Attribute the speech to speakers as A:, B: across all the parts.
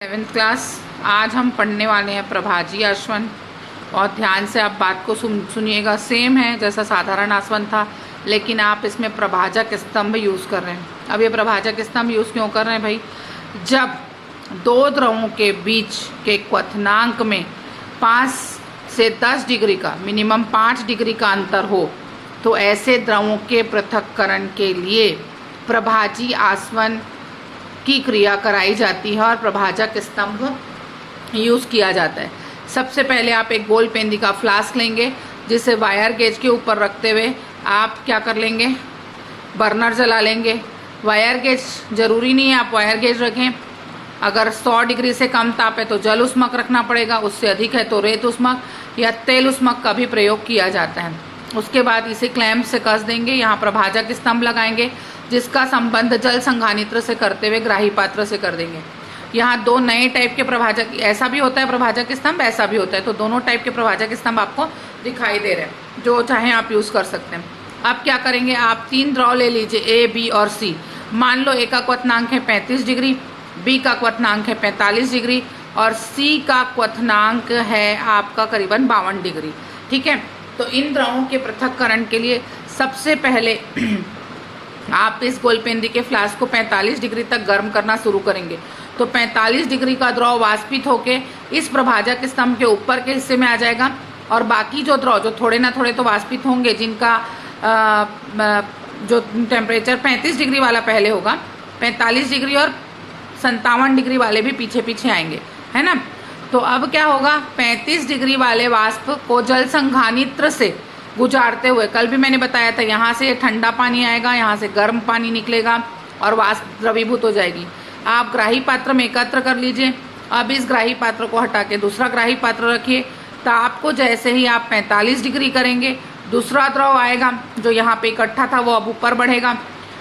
A: 7th class. आज हम पढ़ने वाले हैं प्रभाजी आसवन। और ध्यान से आप बात को सुनिएगा। सेम है जैसा साधारण आसवन था, लेकिन आप इसमें प्रभाजक स्तंभ यूज़ कर रहे हैं। अब ये प्रभाजक स्तंभ यूज़ क्यों कर रहे हैं भाई? जब दो द्रवों के बीच के क्वथनांक में 5 से 10 डिग्री का, मिनिमम 5 डिग्री का अंतर हो, तो ऐसे द्रवों के पृथक्करण के लिए प्रभाजी आसवन की क्रिया कराई जाती है और प्रभाजक स्तंभ यूज़ किया जाता है। सबसे पहले आप एक गोल पेंदी का फ्लास्क लेंगे, जिसे वायर गेज के ऊपर रखते हुए आप क्या कर लेंगे, बर्नर जला लेंगे। वायर गेज ज़रूरी नहीं है आप वायर गेज रखें। अगर 100 डिग्री से कम ताप है तो जल उष्मक रखना पड़ेगा, उससे अधिक है तो रेत उष्मक या तेल उष्मक का भी प्रयोग किया जाता है। उसके बाद इसे क्लैंप से कस देंगे। यहाँ प्रभाजक स्तंभ लगाएंगे, जिसका संबंध जल संघानित्र से करते हुए ग्राही पात्र से कर देंगे। यहाँ दो नए टाइप के प्रभाजक, ऐसा भी होता है प्रभाजक स्तंभ, ऐसा भी होता है, तो दोनों टाइप के प्रभाजक स्तंभ आपको दिखाई दे रहे हैं, जो चाहे आप यूज़ कर सकते हैं। अब क्या करेंगे, आप 3 द्रव ले लीजिए, ए, बी और सी। मान लो ए का क्वथनांक है 35 डिग्री, बी का क्वथनांक है 45 डिग्री और सी का क्वथनांक है आपका करीबन 52 डिग्री। ठीक है, तो इन द्रवों के पृथक्करण के लिए सबसे पहले आप इस गोलपेंदी के फ्लास्क को 45 डिग्री तक गर्म करना शुरू करेंगे। तो 45 डिग्री का द्रव वाष्पित होके इस प्रभाजक स्तंभ के ऊपर के हिस्से में आ जाएगा, और बाकी जो द्रव, जो थोड़े ना थोड़े तो वाष्पित होंगे, जिनका जो टेम्परेचर 35 डिग्री वाला पहले होगा, 45 डिग्री और 57 डिग्री वाले भी पीछे पीछे आएंगे, है ना। तो अब क्या होगा, 35 डिग्री वाले वाष्प को जल संघानित्र से गुजारते हुए, कल भी मैंने बताया था, यहाँ से ठंडा पानी आएगा, यहाँ से गर्म पानी निकलेगा और वाष्प द्रवीभूत हो जाएगी। आप ग्राही पात्र में एकत्र कर लीजिए। अब इस ग्राही पात्र को हटा के दूसरा ग्राही पात्र रखिए। ताप को जैसे ही आप 45 डिग्री करेंगे, दूसरा द्रव आएगा जो यहाँ पे इकट्ठा था वो अब ऊपर बढ़ेगा,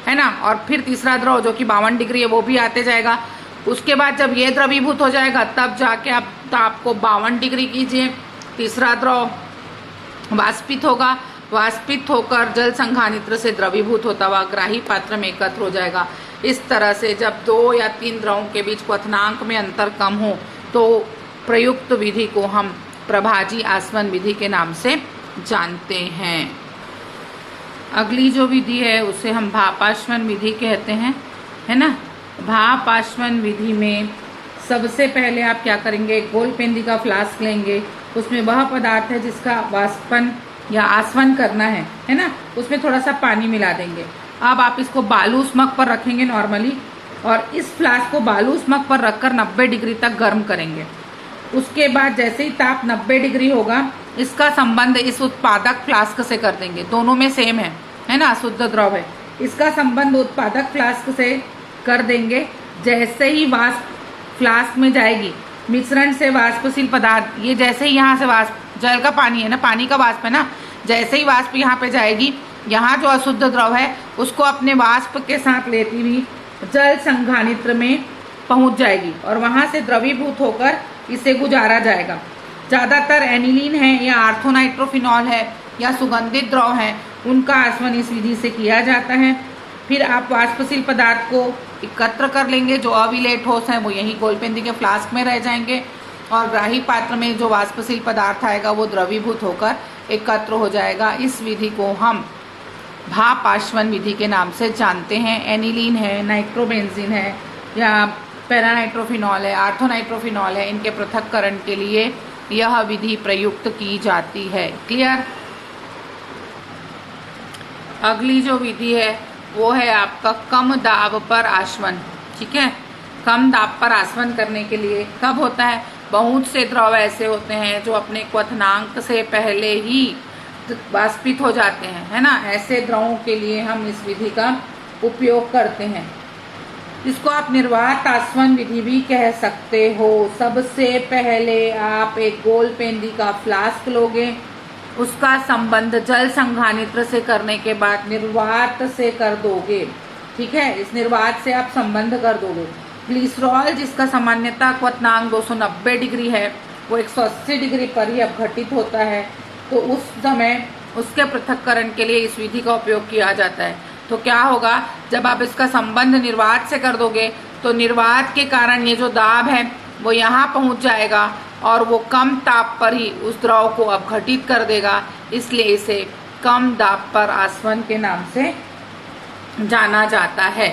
A: है ना। और फिर तीसरा द्रव जो कि 52 डिग्री है वो भी आते जाएगा। उसके बाद जब ये द्रवीभूत हो जाएगा, तब जाके आप ताप को 52 डिग्री कीजिए। तीसरा द्रव वाष्पित होगा, वाष्पित होकर जल संघानित्र से द्रवीभूत होता हुआ ग्राही पात्र में एकत्र हो जाएगा। इस तरह से जब 2 या 3 द्रवों के बीच क्वथनांक में अंतर कम हो, तो प्रयुक्त विधि को हम प्रभाजी आसवन विधि के नाम से जानते हैं। अगली जो विधि है उसे हम भापाश्वन विधि कहते हैं, है ना। भापाश्वन विधि में सबसे पहले आप क्या करेंगे, एक गोल पेंदी का फ्लास्क लेंगे, उसमें वह पदार्थ है जिसका वाष्पन या आसवन करना है ना, उसमें थोड़ा सा पानी मिला देंगे। अब आप इसको बालू उष्मक पर रखेंगे नॉर्मली, और इस फ्लास्क को बालू उष्मक पर रखकर 90 डिग्री तक गर्म करेंगे। उसके बाद जैसे ही ताप 90 डिग्री होगा, इसका संबंध इस उत्पादक फ्लास्क से कर देंगे। दोनों में सेम है ना, शुद्ध द्रव है। इसका संबंध उत्पादक फ्लास्क से कर देंगे। जैसे ही वाष्प फ्लास्क में जाएगी, मिश्रण से वाष्पशील पदार्थ, ये जैसे ही यहाँ से वाष्प, जल का पानी है ना, पानी का वाष्प है ना, जैसे ही वाष्प यहाँ पे जाएगी, यहाँ जो अशुद्ध द्रव है उसको अपने वाष्प के साथ लेती हुई जल संघानित्र में पहुँच जाएगी और वहाँ से द्रवीभूत होकर इसे गुजारा जाएगा। ज़्यादातर एनिलीन है या आर्थोनाइट्रोफिनॉल है या सुगंधित द्रव है, उनका आसवन इस विधि से किया जाता है। फिर आप वाष्पशील पदार्थ को एकत्र कर लेंगे। जो अविलेट ठोस हैं वो यही गोलपेंदी के फ्लास्क में रह जाएंगे, और ग्राही पात्र में जो वाष्पशील पदार्थ आएगा वो द्रवीभूत होकर एकत्र हो जाएगा। इस विधि को हम भापाश्वन विधि के नाम से जानते हैं। एनिलीन है, नाइट्रोबेंजीन है या पैरानाइट्रोफिनॉल है, आर्थोनाइट्रोफिनॉल है, इनके पृथक्करण के लिए यह विधि प्रयुक्त की जाती है। क्लियर। अगली जो विधि है वो है आपका कम दाब पर आसवन। ठीक है, कम दाब पर आसवन करने के लिए कब होता है, बहुत से द्रव ऐसे होते हैं जो अपने क्वथनांक से पहले ही वाष्पित हो जाते हैं, है ना। ऐसे द्रवों के लिए हम इस विधि का उपयोग करते हैं। इसको आप निर्वात आसवन विधि भी कह सकते हो। सबसे पहले आप एक गोल पेंदी का फ्लास्क लोगे, उसका संबंध जल संघानित्र से करने के बाद निर्वात से कर दोगे। ठीक है, इस निर्वात से आप संबंध कर दोगे। ग्लिसरॉल, जिसका सामान्यतः क्वथनांक 290 डिग्री है, वो 180 डिग्री पर ही अपघटित होता है, तो उस समय उसके पृथक्करण के लिए इस विधि का उपयोग किया जाता है। तो क्या होगा, जब आप इसका संबंध निर्वात से कर दोगे तो निर्वात के कारण ये जो दाब है वो यहाँ पहुँच जाएगा और वो कम ताप पर ही उस द्रव को अपघटित कर देगा, इसलिए इसे कम दाब पर आसवन के नाम से जाना जाता है।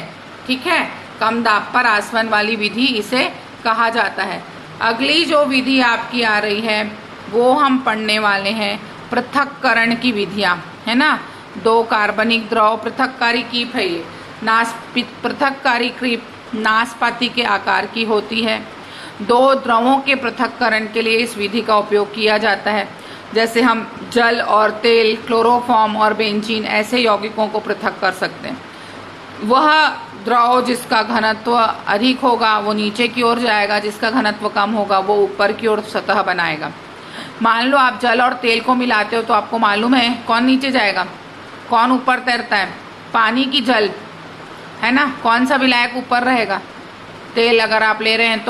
A: ठीक है, कम दाब पर आसवन वाली विधि इसे कहा जाता है। अगली जो विधि आपकी आ रही है वो हम पढ़ने वाले हैं पृथक्करण की विधियां, है ना। 2 कार्बनिक द्रव पृथककारी कीप है ये। पृथककारी कीप नाशपाती के आकार की होती है। 2 द्रवों के पृथक्करण के लिए इस विधि का उपयोग किया जाता है। जैसे हम जल और तेल, क्लोरोफॉर्म और बेंजीन ऐसे यौगिकों को पृथक कर सकते हैं। वह द्रव जिसका घनत्व अधिक होगा वो नीचे की ओर जाएगा, जिसका घनत्व कम होगा वो ऊपर की ओर सतह बनाएगा। मान लो आप जल और तेल को मिलाते हो तो आपको मालूम है कौन नीचे जाएगा, कौन ऊपर तैरता है। पानी की जल, है ना, कौन सा विलायक ऊपर रहेगा। तेल अगर आप ले रहे हैं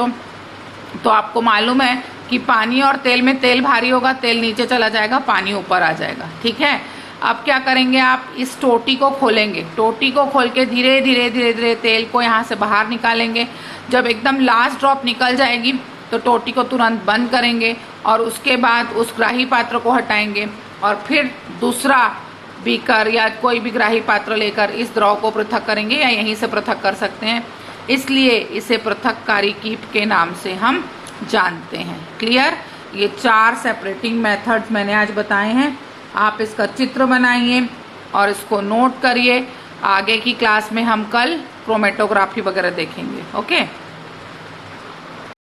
A: तो आपको मालूम है कि पानी और तेल में तेल भारी होगा, तेल नीचे चला जाएगा, पानी ऊपर आ जाएगा। ठीक है, अब क्या करेंगे, आप इस टोटी को खोलेंगे। टोटी को खोल के धीरे धीरे धीरे धीरे तेल को यहाँ से बाहर निकालेंगे। जब एकदम लास्ट ड्रॉप निकल जाएगी तो टोटी को तुरंत बंद करेंगे और उसके बाद उस ग्राही पात्र को हटाएंगे और फिर दूसरा बीकर या कोई भी ग्राही पात्र लेकर इस द्रव को पृथक करेंगे, या यहीं से पृथक कर सकते हैं। इसलिए इसे पृथककारी कीप के नाम से हम जानते हैं। क्लियर, ये 4 सेपरेटिंग मेथड्स मैंने आज बताए हैं। आप इसका चित्र बनाइए और इसको नोट करिए। आगे की क्लास में हम कल क्रोमेटोग्राफी वगैरह देखेंगे। ओके।